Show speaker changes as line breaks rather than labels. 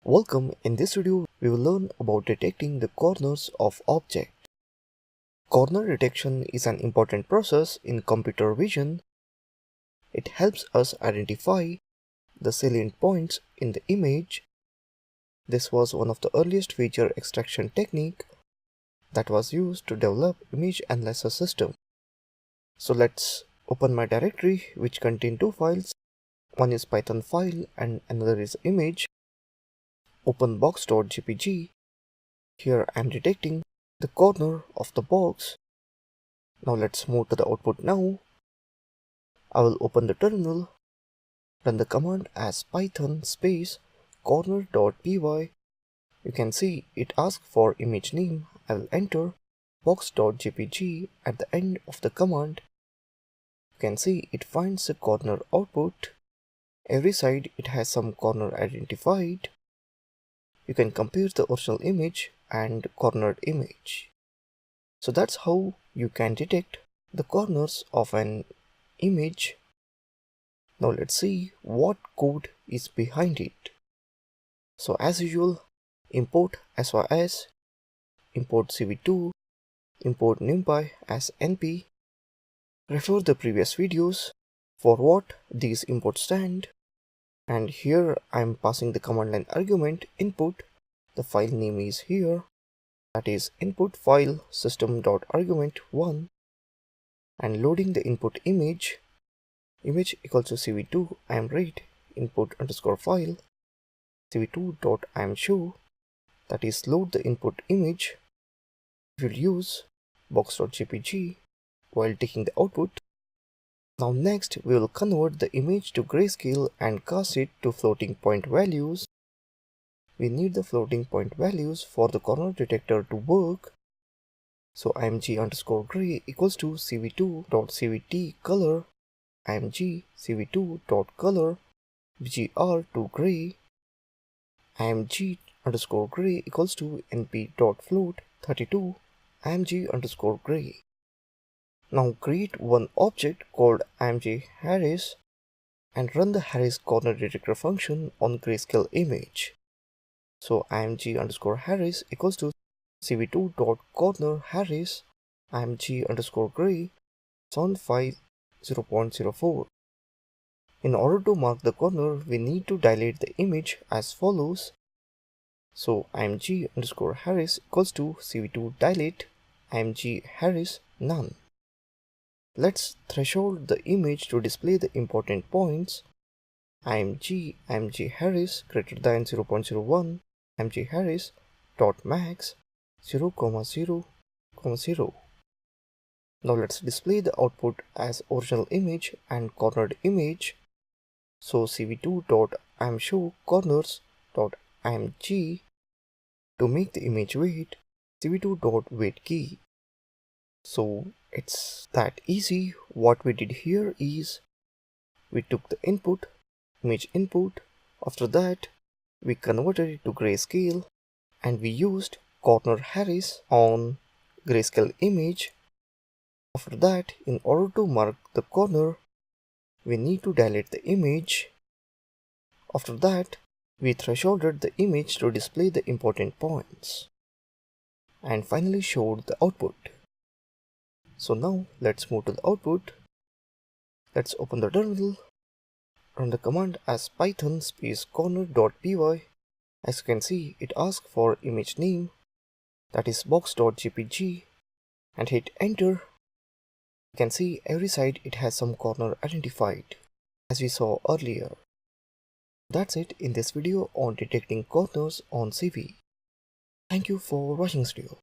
Welcome. In this video, we will learn about detecting the corners of objects. Corner detection is an important process in computer vision. It helps us identify the salient points in the image. This was one of the earliest feature extraction technique that was used to develop image analysis system. So let's open my directory which contain two files. One is Python file and another is image. Open box.jpg. Here I am detecting the corner of the box. Now let's move to the output now. I will open the terminal, run the command as python space corner.py. You can see it asks for image name. I will enter box.jpg at the end of the command. You can see it finds the corner output. Every side it has some corner identified. You can compare the original image and cornered image. So that's how you can detect the corners of an image. Now let's see what code is behind it. So as usual, import sys, import cv2, import numpy as np. Refer the previous videos for what these imports stand. And here I am passing the command line argument input. The file name is here, that is input file system.argument1, and loading the input image equals to cv2 imread input underscore file cv2.imshow, that is load the input image. We will use box.jpg while taking the output. Now next we will convert the image to grayscale and cast it to floating point values. We need the floating point values for the corner detector to work. So img underscore gray equals to cv2.cvt color img cv2.color bgr to gray. img underscore gray equals to np.float 32 img underscore gray. Now create one object called img Harris and run the Harris corner detector function on grayscale image. So img underscore Harris equals to cv2.corner Harris img underscore gray sound5 0.04. In order to mark the corner, we need to dilate the image as follows. So img underscore Harris equals to cv2 dilate img Harris none. Let's threshold the image to display the important points. img Harris greater than 0.01 img Harris dot max 0,0,0. Now let's display the output as original image and cornered image. So cv2.imshow corners.img. To make the image weight, cv2.weight key. So it's that easy. What we did here is we took the image input. After that we converted it to grayscale and we used corner Harris on grayscale image. After that, in order to mark the corner, we need to dilate the image. After that, we thresholded the image to display the important points and finally showed the output. So now let's move to the output. Let's open the terminal, run the command as python space corner.py. As you can see, it asks for image name, that is box.jpg, and hit enter. You can see every side it has some corner identified, as we saw earlier. That's it in this video on detecting corners on CV. Thank you for watching this video.